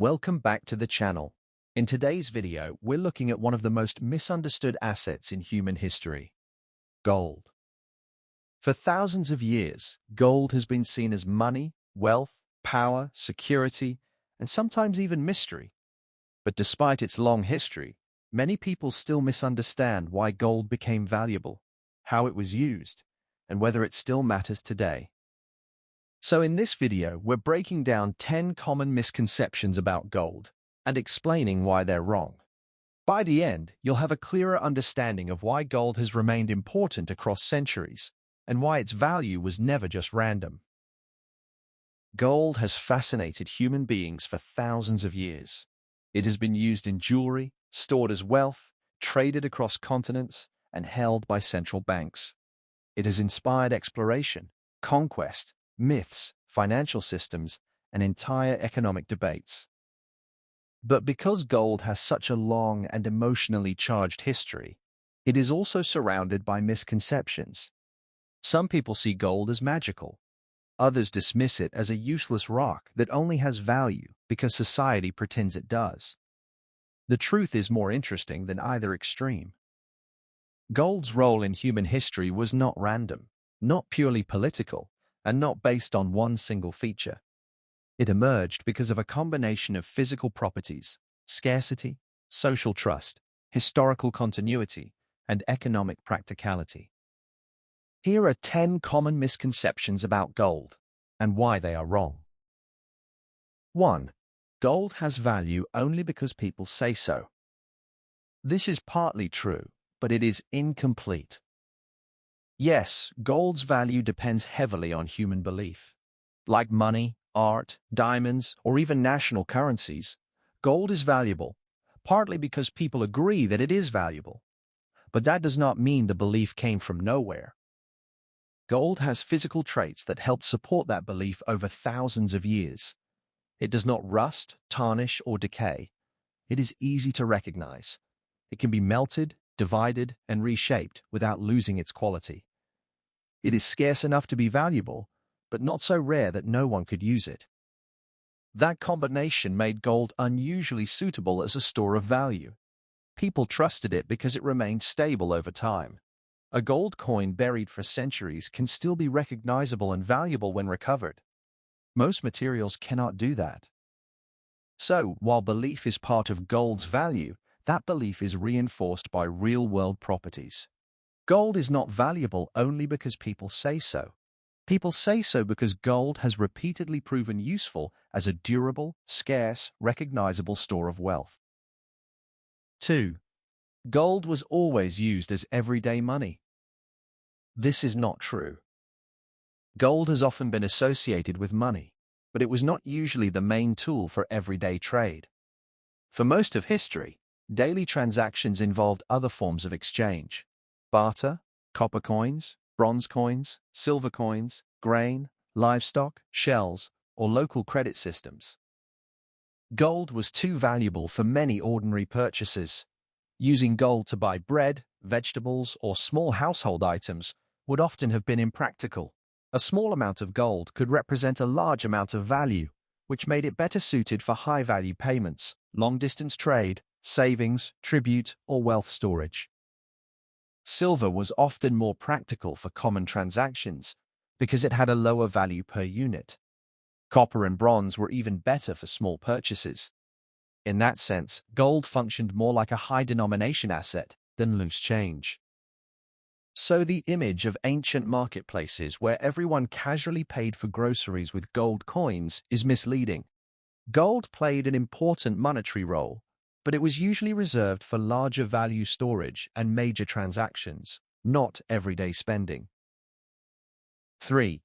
Welcome back to the channel. In today's video, we're looking at one of the most misunderstood assets in human history: gold. For thousands of years, gold has been seen as money, wealth, power, security, and sometimes even mystery. But despite its long history, many people still misunderstand why gold became valuable, how it was used, and whether it still matters today. So in this video, we're breaking down 10 common misconceptions about gold and explaining why they're wrong. By the end, you'll have a clearer understanding of why gold has remained important across centuries and why its value was never just random. Gold has fascinated human beings for thousands of years. It has been used in jewelry, stored as wealth, traded across continents, and held by central banks. It has inspired exploration, conquest, myths, financial systems, and entire economic debates. But because gold has such a long and emotionally charged history, it is also surrounded by misconceptions. Some people see gold as magical. Others dismiss it as a useless rock that only has value because society pretends it does. The truth is more interesting than either extreme. Gold's role in human history was not random, not purely political, and not based on one single feature. It emerged because of a combination of physical properties, scarcity, social trust, historical continuity, and economic practicality. Here are 10 common misconceptions about gold and why they are wrong. 1. Gold has value only because people say so. This is partly true, but it is incomplete. Yes, gold's value depends heavily on human belief. Like money, art, diamonds, or even national currencies, gold is valuable, partly because people agree that it is valuable. But that does not mean the belief came from nowhere. Gold has physical traits that help support that belief over thousands of years. It does not rust, tarnish, or decay. It is easy to recognize. It can be melted, divided, and reshaped without losing its quality. It is scarce enough to be valuable, but not so rare that no one could use it. That combination made gold unusually suitable as a store of value. People trusted it because it remained stable over time. A gold coin buried for centuries can still be recognizable and valuable when recovered. Most materials cannot do that. So, while belief is part of gold's value, that belief is reinforced by real-world properties. Gold is not valuable only because people say so. People say so because gold has repeatedly proven useful as a durable, scarce, recognizable store of wealth. 2. Gold was always used as everyday money. This is not true. Gold has often been associated with money, but it was not usually the main tool for everyday trade. For most of history, daily transactions involved other forms of exchange: barter, copper coins, bronze coins, silver coins, grain, livestock, shells, or local credit systems. Gold was too valuable for many ordinary purchases. Using gold to buy bread, vegetables, or small household items would often have been impractical. A small amount of gold could represent a large amount of value, which made it better suited for high-value payments, long-distance trade, savings, tribute, or wealth storage. Silver was often more practical for common transactions because it had a lower value per unit. Copper and bronze were even better for small purchases. In that sense, gold functioned more like a high-denomination asset than loose change. So the image of ancient marketplaces where everyone casually paid for groceries with gold coins is misleading. Gold played an important monetary role, but it was usually reserved for larger value storage and major transactions, not everyday spending. 3.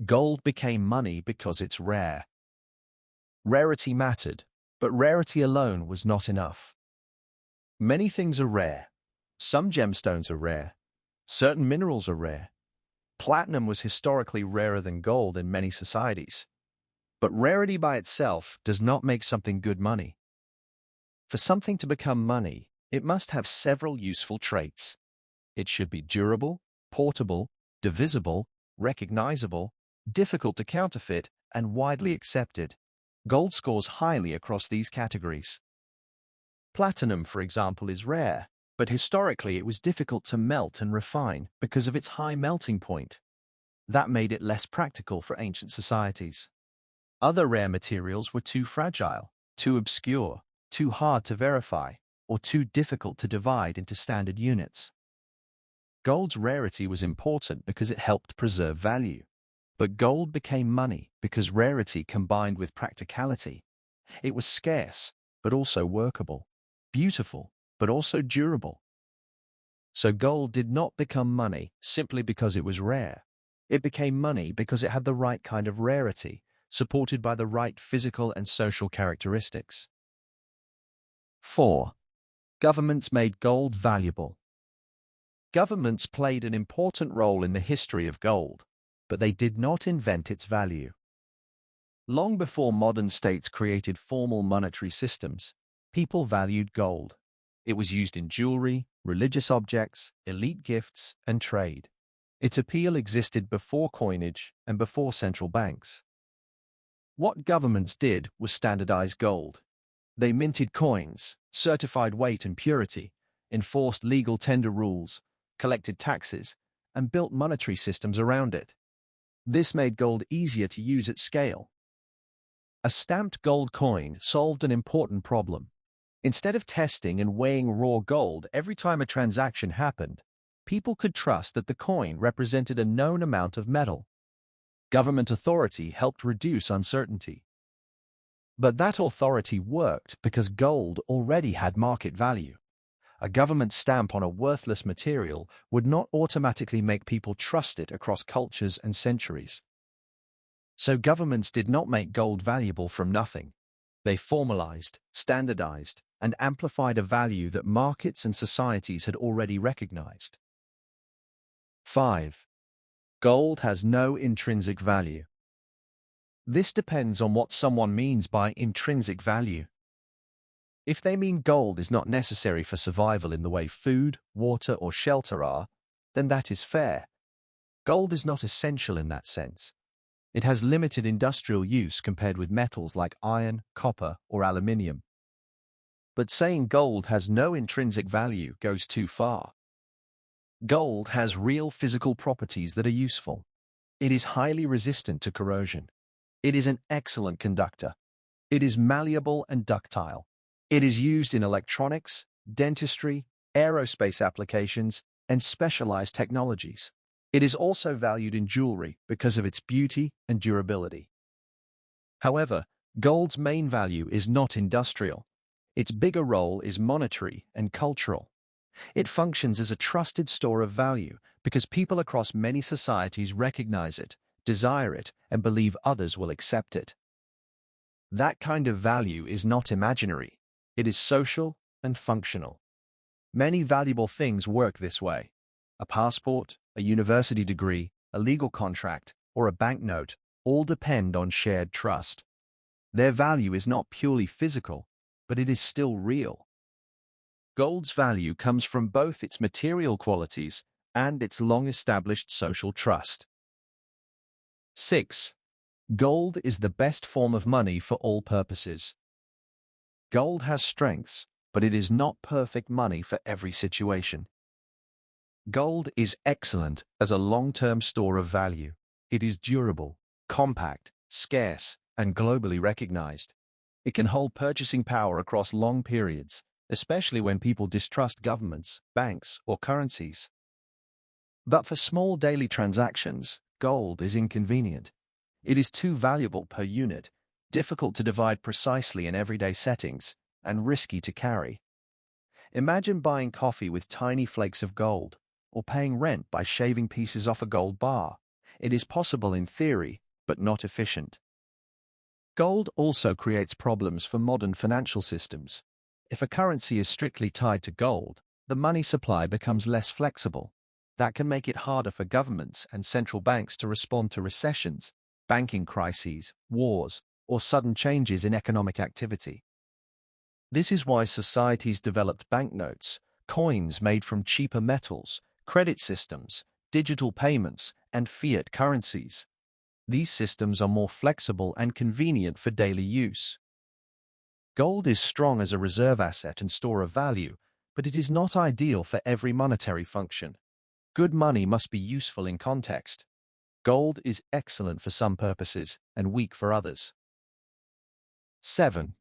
Gold became money because it's rare. Rarity mattered, but rarity alone was not enough. Many things are rare. Some gemstones are rare. Certain minerals are rare. Platinum was historically rarer than gold in many societies. But rarity by itself does not make something good money. For something to become money, it must have several useful traits. It should be durable, portable, divisible, recognizable, difficult to counterfeit, and widely accepted. Gold scores highly across these categories. Platinum, for example, is rare, but historically it was difficult to melt and refine because of its high melting point. That made it less practical for ancient societies. Other rare materials were too fragile, too obscure, too hard to verify, or too difficult to divide into standard units. Gold's rarity was important because it helped preserve value. But gold became money because rarity combined with practicality. It was scarce, but also workable, beautiful, but also durable. So gold did not become money simply because it was rare. It became money because it had the right kind of rarity, supported by the right physical and social characteristics. 4. Governments made gold valuable. Governments played an important role in the history of gold, but they did not invent its value. Long before modern states created formal monetary systems, people valued gold. It was used in jewelry, religious objects, elite gifts, and trade. Its appeal existed before coinage and before central banks. What governments did was standardize gold. They minted coins, certified weight and purity, enforced legal tender rules, collected taxes, and built monetary systems around it. This made gold easier to use at scale. A stamped gold coin solved an important problem. Instead of testing and weighing raw gold every time a transaction happened, people could trust that the coin represented a known amount of metal. Government authority helped reduce uncertainty. But that authority worked because gold already had market value. A government stamp on a worthless material would not automatically make people trust it across cultures and centuries. So governments did not make gold valuable from nothing. They formalized, standardized, and amplified a value that markets and societies had already recognized. 5. Gold has no intrinsic value. This depends on what someone means by intrinsic value. If they mean gold is not necessary for survival in the way food, water, or shelter are, then that is fair. Gold is not essential in that sense. It has limited industrial use compared with metals like iron, copper, or aluminium. But saying gold has no intrinsic value goes too far. Gold has real physical properties that are useful. It is highly resistant to corrosion. It is an excellent conductor. It is malleable and ductile. It is used in electronics, dentistry, aerospace applications, and specialized technologies. It is also valued in jewelry because of its beauty and durability. However, gold's main value is not industrial. Its bigger role is monetary and cultural. It functions as a trusted store of value because people across many societies recognize it, desire it, and believe others will accept it. That kind of value is not imaginary. It is social and functional. Many valuable things work this way. A passport, a university degree, a legal contract, or a banknote all depend on shared trust. Their value is not purely physical, but it is still real. Gold's value comes from both its material qualities and its long-established social trust. 6. Gold is the best form of money for all purposes. Gold has strengths, but it is not perfect money for every situation. Gold is excellent as a long-term store of value. It is durable, compact, scarce, and globally recognized. It can hold purchasing power across long periods, especially when people distrust governments, banks, or currencies. But for small daily transactions, gold is inconvenient. It is too valuable per unit, difficult to divide precisely in everyday settings, and risky to carry. Imagine buying coffee with tiny flakes of gold, or paying rent by shaving pieces off a gold bar. It is possible in theory, but not efficient. Gold also creates problems for modern financial systems. If a currency is strictly tied to gold, the money supply becomes less flexible. That can make it harder for governments and central banks to respond to recessions, banking crises, wars, or sudden changes in economic activity. This is why societies developed banknotes, coins made from cheaper metals, credit systems, digital payments, and fiat currencies. These systems are more flexible and convenient for daily use. Gold is strong as a reserve asset and store of value, but it is not ideal for every monetary function. Good money must be useful in context. Gold is excellent for some purposes and weak for others. 7.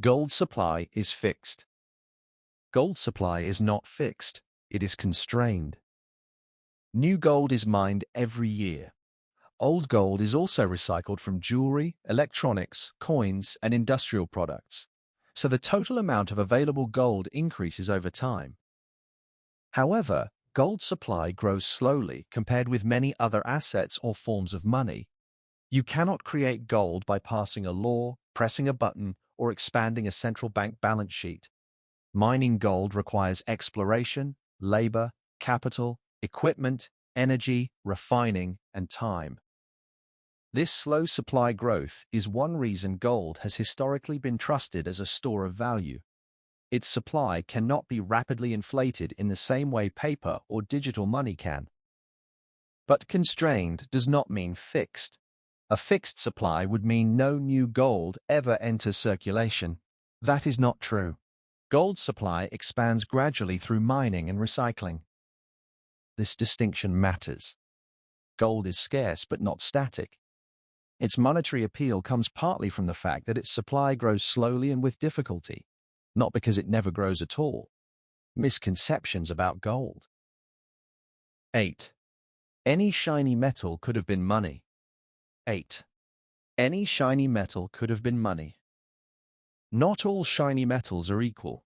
Gold supply is fixed. Gold supply is not fixed, it is constrained. New gold is mined every year. Old gold is also recycled from jewelry, electronics, coins, and industrial products, so the total amount of available gold increases over time. However, gold supply grows slowly compared with many other assets or forms of money. You cannot create gold by passing a law, pressing a button, or expanding a central bank balance sheet. Mining gold requires exploration, labor, capital, equipment, energy, refining, and time. This slow supply growth is one reason gold has historically been trusted as a store of value. Its supply cannot be rapidly inflated in the same way paper or digital money can. But constrained does not mean fixed. A fixed supply would mean no new gold ever enters circulation. That is not true. Gold supply expands gradually through mining and recycling. This distinction matters. Gold is scarce but not static. Its monetary appeal comes partly from the fact that its supply grows slowly and with difficulty, not because it never grows at all. Misconceptions about gold. 8. Any shiny metal could have been money. 8. Any shiny metal could have been money. Not all shiny metals are equal.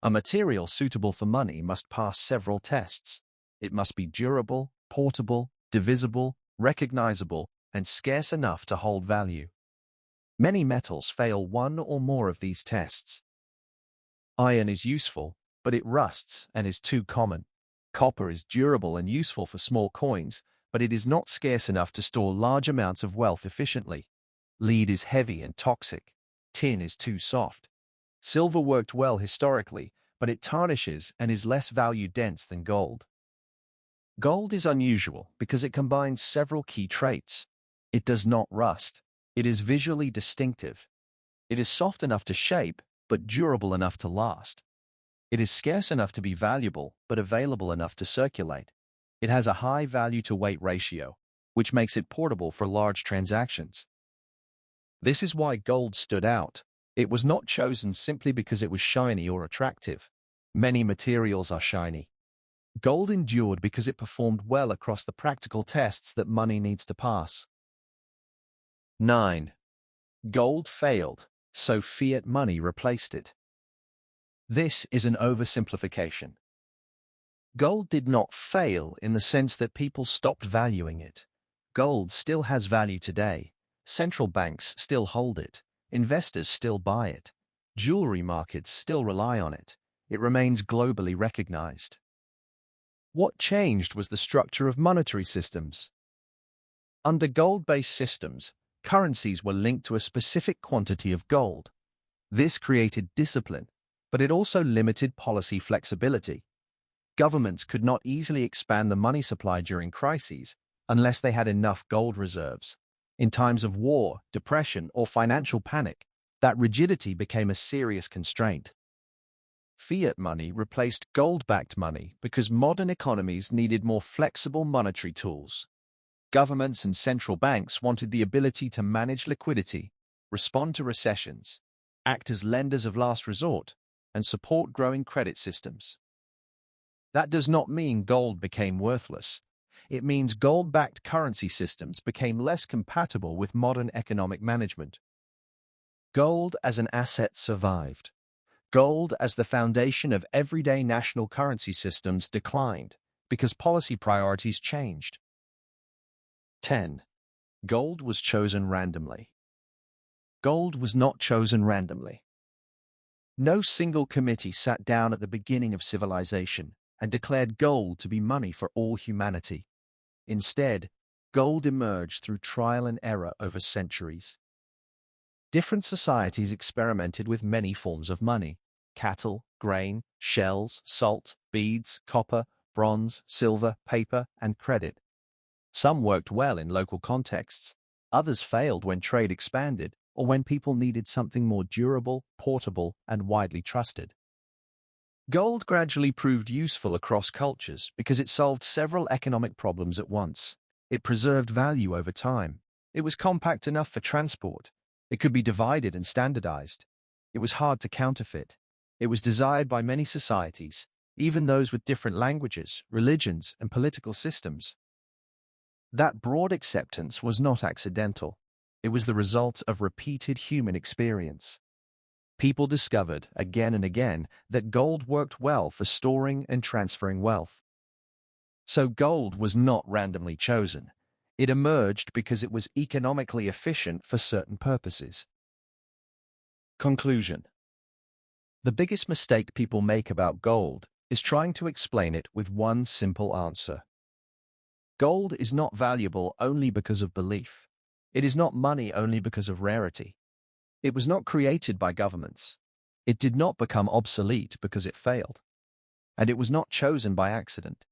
A material suitable for money must pass several tests. It must be durable, portable, divisible, recognizable, and scarce enough to hold value. Many metals fail one or more of these tests. Iron is useful, but it rusts and is too common. Copper is durable and useful for small coins, but it is not scarce enough to store large amounts of wealth efficiently. Lead is heavy and toxic. Tin is too soft. Silver worked well historically, but it tarnishes and is less value-dense than gold. Gold is unusual because it combines several key traits. It does not rust. It is visually distinctive. It is soft enough to shape, but durable enough to last. It is scarce enough to be valuable, but available enough to circulate. It has a high value-to-weight ratio, which makes it portable for large transactions. This is why gold stood out. It was not chosen simply because it was shiny or attractive. Many materials are shiny. Gold endured because it performed well across the practical tests that money needs to pass. 9. Gold failed, so fiat money replaced it. This is an oversimplification. Gold did not fail in the sense that people stopped valuing it. Gold still has value today. Central banks still hold it. Investors still buy it. Jewelry markets still rely on it. It remains globally recognized. What changed was the structure of monetary systems. Under gold-based systems, currencies were linked to a specific quantity of gold. This created discipline, but it also limited policy flexibility. Governments could not easily expand the money supply during crises unless they had enough gold reserves. In times of war, depression, or financial panic, that rigidity became a serious constraint. Fiat money replaced gold-backed money because modern economies needed more flexible monetary tools. Governments and central banks wanted the ability to manage liquidity, respond to recessions, act as lenders of last resort, and support growing credit systems. That does not mean gold became worthless. It means gold-backed currency systems became less compatible with modern economic management. Gold as an asset survived. Gold as the foundation of everyday national currency systems declined because policy priorities changed. 10. Gold was chosen randomly. Gold was not chosen randomly. No single committee sat down at the beginning of civilization and declared gold to be money for all humanity. Instead, gold emerged through trial and error over centuries. Different societies experimented with many forms of money: cattle, grain, shells, salt, beads, copper, bronze, silver, paper, and credit. Some worked well in local contexts. Others failed when trade expanded or when people needed something more durable, portable, and widely trusted. Gold gradually proved useful across cultures because it solved several economic problems at once. It preserved value over time. It was compact enough for transport. It could be divided and standardized. It was hard to counterfeit. It was desired by many societies, even those with different languages, religions, and political systems. That broad acceptance was not accidental. It was the result of repeated human experience. People discovered, again and again, that gold worked well for storing and transferring wealth. So gold was not randomly chosen. It emerged because it was economically efficient for certain purposes. Conclusion. The biggest mistake people make about gold is trying to explain it with one simple answer. Gold is not valuable only because of belief. It is not money only because of rarity. It was not created by governments. It did not become obsolete because it failed. And it was not chosen by accident.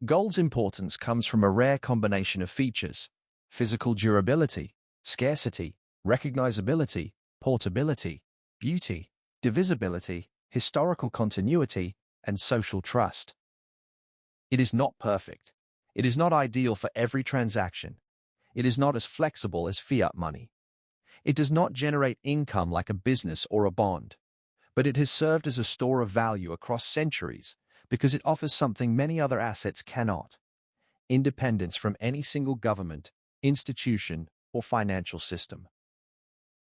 Gold's importance comes from a rare combination of features: physical durability, scarcity, recognizability, portability, beauty, divisibility, historical continuity, and social trust. It is not perfect. It is not ideal for every transaction. It is not as flexible as fiat money. It does not generate income like a business or a bond, but it has served as a store of value across centuries because it offers something many other assets cannot: independence from any single government, institution, or financial system.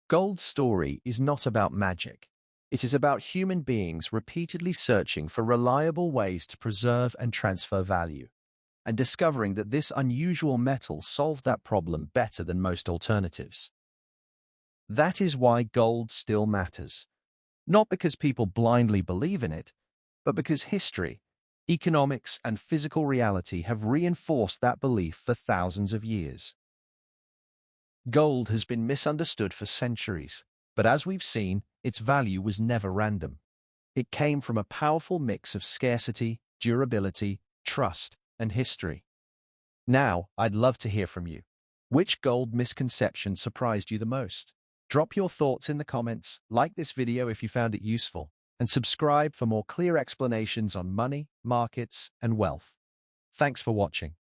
Gold's story is not about magic. It is about human beings repeatedly searching for reliable ways to preserve and transfer value, and discovering that this unusual metal solved that problem better than most alternatives. That is why gold still matters. Not because people blindly believe in it, but because history, economics, and physical reality have reinforced that belief for thousands of years. Gold has been misunderstood for centuries, but as we've seen, its value was never random. It came from a powerful mix of scarcity, durability, trust, and history. Now, I'd love to hear from you. Which gold misconception surprised you the most? Drop your thoughts in the comments, like this video if you found it useful, and subscribe for more clear explanations on money, markets, and wealth. Thanks for watching.